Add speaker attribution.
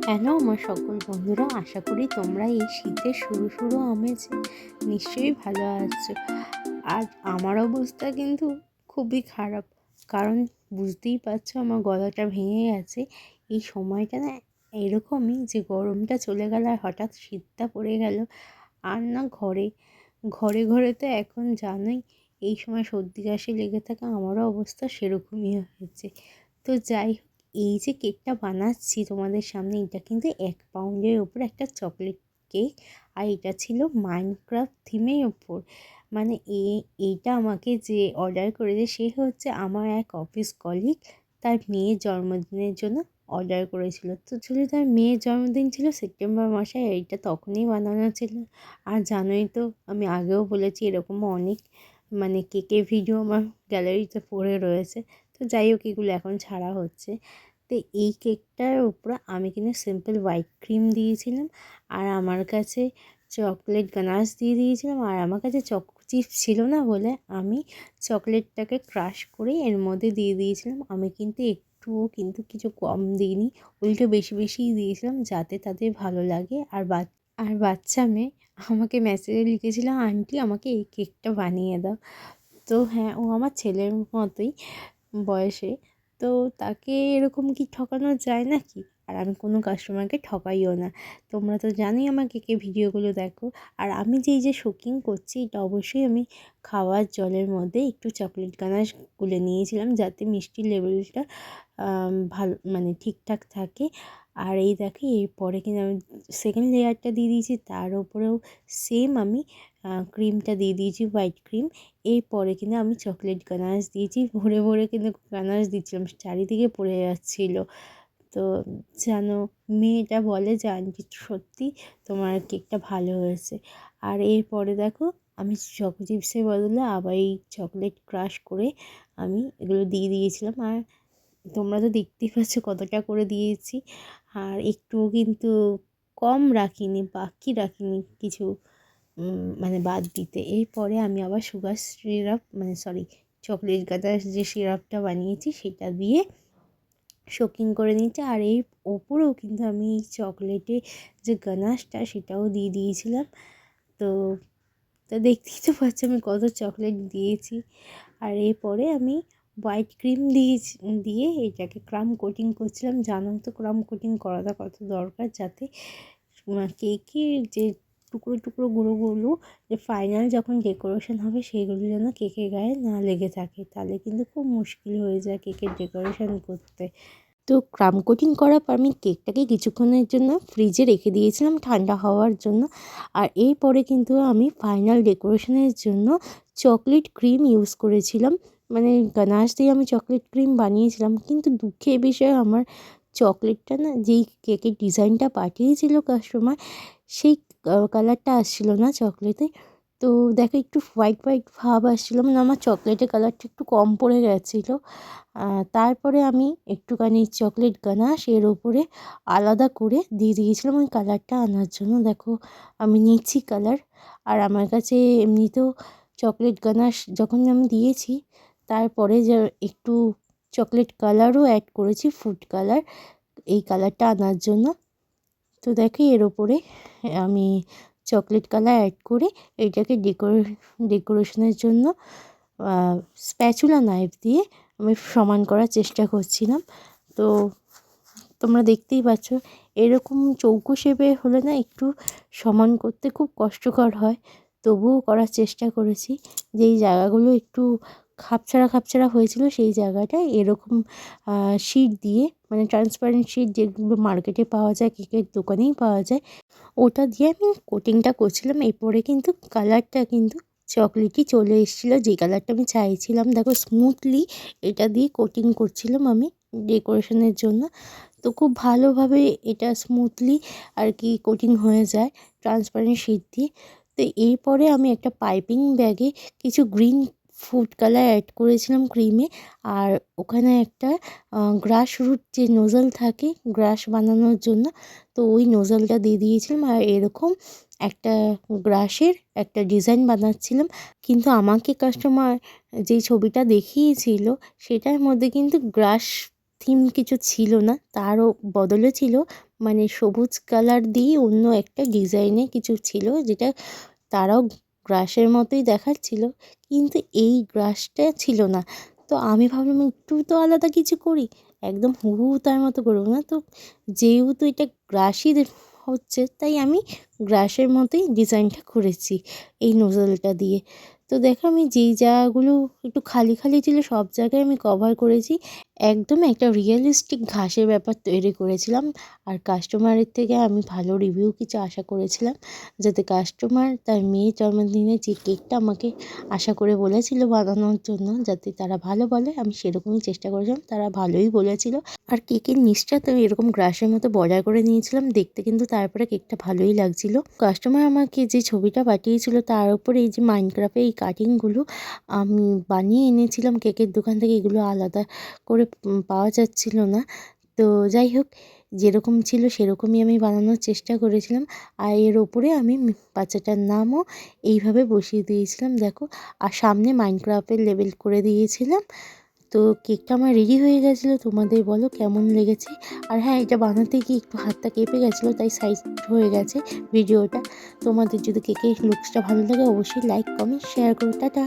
Speaker 1: Hello আমার সকল বন্ধুরা, আশা করি তোমরা এই শীতের শুরু আমেজে নিশ্চয়ই ভালো আছো। আজ আমার অবস্থা কিন্তু খুবই খারাপ, কারণ বুঝতেই পারছো আমার গলাটা ভেঙে গেছে। এই সময়টা না এরকমই যে গরমটা চলে গেল আর হঠাৎ শীতটা পড়ে গেল। আর না ঘরে ঘরে ঘরে তো এখন জানোই এই সময় সর্দি কাশি লেগে থাকে, আমারও অবস্থা সেরকমই হয়েছে। তো যাই হোক, এই যে কেকটা বানাচ্ছি তোমাদের সামনে, এটা কিন্তু 1 পাউন্ডের ওপর একটা চকলেট কেক। আর এটা ছিল মাইনক্রাফট থিমের ওপর। মানে এইটা আমাকে যে অর্ডার করেছে সে হচ্ছে আমার এক অফিস কলিগ, তার মেয়ের জন্মদিনের জন্য অর্ডার করেছিল। তো যদি তার মেয়ের জন্মদিন ছিল সেপ্টেম্বর মাসে, এইটা তখনই বানানো ছিল। আর জানোই তো, আমি আগেও বলেছি এরকম অনেক মানে কেকের ভিডিও আমার গ্যালারিতে পড়ে রয়েছে। তো যাই হোক, এগুলো এখন ছাড়া হচ্ছে। তো এই কেকটার উপরে আমি কিন্তু সিম্পল হোয়াইট ক্রিম দিয়েছিলাম, আর আমার কাছে চকলেট গানাশ দিয়ে দিয়েছিলাম। আর আমার কাছে চিপস ছিল না বলে আমি চকলেটটাকে ক্রাশ করে এর মধ্যে দিয়ে দিয়েছিলাম। আমি কিন্তু একটুও কিন্তু কিছু কম দিইনি, উল্টো বেশি বেশিই দিয়েছিলাম যাতে তাদের ভালো লাগে। আর বাচ্চা মেয়ে আমাকে মেসেজে লিখেছিল, আন্টি আমাকে এই কেকটা বানিয়ে দাও। তো হ্যাঁ, ও আমার ছেলের মতোই বয়সে। তো তাকে এরকম কি ঠকানো যায় নাকি? আর আমি কোনো কাস্টমারকে ঠকাইও না। তোমরা তো জানোই আমার কেকের ভিডিওগুলো দেখো। আর আমি যে শৌখিন করছি, এটা অবশ্যই আমি খাওয়ার জলের মধ্যে একটু চকলেট গানাশ গুলে নিয়েছিলাম যাতে মিষ্টির লেভেলটা ভালো মানে ঠিকঠাক থাকে। আর এই দেখো, এরপরে কিন্তু আমি সেকেন্ড লেয়ারটা দিয়ে দিয়েছি, তার ওপরেও সেম আমি ক্রিমটা দিয়ে দিয়েছি, হোয়াইট ক্রিম। এরপরে কিন্তু আমি চকলেট গানাশ দিয়েছি, ভরে ভরে কিন্তু গানাশ দিচ্ছিলাম, চারিদিকে পড়ে যাচ্ছিলো। তো জানো, মেয়েটা বলে যে আন্টি সত্যি তোমার কেকটা ভালো হয়েছে। আর এরপরে দেখো, আমি চিপসের বদলে আবার এই চকলেট ক্রাশ করে আমি এগুলো দিয়ে দিয়েছিলাম। আর তোমরা তো দেখতেই পাচ্ছ কতটা করে দিয়েছি, আর একটুও কিন্তু কম রাখিনি, বাকি রাখিনি কিছু মানে বাদ দিতে। এরপরে আমি আবার সুগার সিরাপ মানে সরি চকলেট গাদার যে সিরাপটা বানিয়েছি সেটা দিয়ে শোকিং করে নিয়েছি। আর এর ওপরেও কিন্তু আমি চকলেটে যে গানাশটা সেটাও দিয়ে দিয়েছিলাম। তো তো দেখতেই তো পাচ্ছি আমি কত চকলেট দিয়েছি। আর এরপরে আমি হোয়াইট ক্রিম দিয়ে এটাকে ক্রাম কোটিং করছিলাম। জানো তো ক্রাম কোটিং করাটা কত দরকার, যাতে কেকের যে টুকরো টুকরো গুঁড়োগুলো যে ফাইনাল যখন ডেকোরেশন হবে সেগুলো যেন কেকের গায়ে না লেগে থাকে, তাহলে কিন্তু খুব মুশকিল হয়ে যায় কেকের ডেকোরেশন করতে। তো ক্রাম কোটিং করার পর আমি কেকটাকে কিছুক্ষণের জন্য ফ্রিজে রেখে দিয়েছিলাম ঠান্ডা হওয়ার জন্য। আর এরপরে কিন্তু আমি ফাইনাল ডেকোরেশনের জন্য চকলেট ক্রিম ইউজ করেছিলাম। মানে গানাশ দিয়ে আমি চকলেট ক্রিম বানিয়েছিলাম, কিন্তু দুঃখের বিষয় আমার চকলেটটা না, যেই কেকের ডিজাইনটা পাঠিয়েছিল কাস্টমার, সেই কালারটা আসছিল না চকলেটে। তো দেখো একটু হোয়াইট হোয়াইট ভাব আসছিলো, মানে আমার চকলেটের কালারটা একটু কম পড়ে গেছিলো। তারপরে আমি একটুখানি চকলেট গানাশ এর ওপরে আলাদা করে দিয়ে দিয়েছিলাম ওই কালারটা আনার জন্য। দেখো আমি নিচ্ছি কালার। আর আমার কাছে এমনিতেও চকলেট গানাশ যখন আমি দিয়েছি, তারপরে যে একটু চকলেট কালারও অ্যাড করেছি, ফুড কালার, এই কালারটা আনার জন্য। তো দেখো এর ওপরে আমি চকলেট কালার অ্যাড করে এটাকে ডেকোরেশনের জন্য স্প্যাচুলা নাইফ দিয়ে আমি সমান করার চেষ্টা করছিলাম। তো তোমরা দেখতেই পাচ্ছ, এরকম চৌকো শেপে হলে না একটু সমান করতে খুব কষ্টকর হয়, তবুও করার চেষ্টা করেছি। যেই জায়গাগুলো একটু খাপছাড়া খাপছাড়া হয়েছিল সেই জায়গাটায় এরকম শিট দিয়ে, মানে ট্রান্সপারেন্ট শিট যেগুলো মার্কেটে পাওয়া যায়, কেকের দোকানেই পাওয়া যায়, ওটা দিয়ে আমি কোটিংটা করছিলাম। এরপরে কিন্তু কালারটা কিন্তু চকলেটই চলে এসেছিলো, যে কালারটা আমি চাইছিলাম। দেখো স্মুথলি এটা দিয়ে কোটিং করছিলাম আমি ডেকোরেশনের জন্য। তো খুব ভালোভাবে এটা স্মুথলি আর কি কোটিং হয়ে যায় ট্রান্সপারেন্ট শিট দিয়ে। তো এরপরে আমি একটা পাইপিং ব্যাগে কিছু গ্রিন ফুড কালার অ্যাড করেছিলাম ক্রিমে। আর ওখানে একটা গ্রাস রুট যে নোজল থাকে গ্রাস বানানোর জন্য, তো ওই নোজলটা দিয়ে দিয়েছিলাম। আর এরকম একটা গ্রাসের একটা ডিজাইন বানাচ্ছিলাম। কিন্তু আমাকে কাস্টমার যেই ছবিটা দেখিয়েছিল সেটার মধ্যে কিন্তু গ্রাস থিম কিছু ছিল না, তারও বদলে ছিল মানে সবুজ কালার দিয়ে অন্য একটা ডিজাইনে কিছু ছিল, যেটা তারাও গ্রাসের মতোই দেখাচ্ছিল, কিন্তু এই গ্রাসটা ছিল না। তো আমি ভাবলাম একটু তো আলাদা কিছু করি, একদম হুবহু তার মতো করবো না। তো যেহেতু এটা গ্রাসই হচ্ছে, তাই আমি গ্রাসের মতোই ডিজাইনটা করেছি এই নোজলটা দিয়ে। তো দেখো আমি যেই জায়গাগুলো একটু খালি খালি ছিল সব জায়গায় আমি কভার করেছি। একদম একটা রিয়েলিস্টিক ঘাসের ব্যাপার তৈরি করেছিলাম। আর কাস্টমারের থেকে আমি ভালো রিভিউ কিছু আশা করেছিলাম, যাতে কাস্টমার তার মেয়ের জন্মদিনে যে কেকটা আমাকে আশা করে বলেছিল বানানোর জন্য, যাতে তারা ভালো বলে, আমি সেরকমই চেষ্টা করেছিলাম, তারা ভালোই বলেছিল। আর কেকের নিচটা তো এরকম গ্রাসের মতো বর্ডার করে নিয়েছিলাম, দেখতে কিন্তু তারপরে কেকটা ভালোই লাগছিল। কাস্টমার আমাকে যে ছবিটা পাঠিয়েছিল তার উপরে এই যে মাইনক্রাফ্টে এই কাটিংগুলো আমি বানিয়ে এনেছিলাম কেকের দোকান থেকে, এগুলো আলাদা করে পাওয়া যাচ্ছিল না। তো যাই হোক, যেরকম ছিল সেরকমই আমি বানানোর চেষ্টা করেছিলাম। আর এর ওপরে আমি বাচ্চাটার নামও এইভাবে বসিয়ে দিয়েছিলাম দেখো, আর সামনে মাইনক্রাফ্টের লেবেল করে দিয়েছিলাম। তো কেকটা আমার রেডি হয়ে গেছিলো। তোমাদের বলো কেমন লেগেছে। আর হ্যাঁ, এটা বানাতে গিয়ে একটু হাতটা কেঁপে গেছিলো, তাই সাইজ হয়ে গেছে ভিডিওটা। তোমাদের যদি কেকের লুকসটা ভালো লাগে অবশ্যই লাইক, কমেন্ট, শেয়ার করো। টাটা।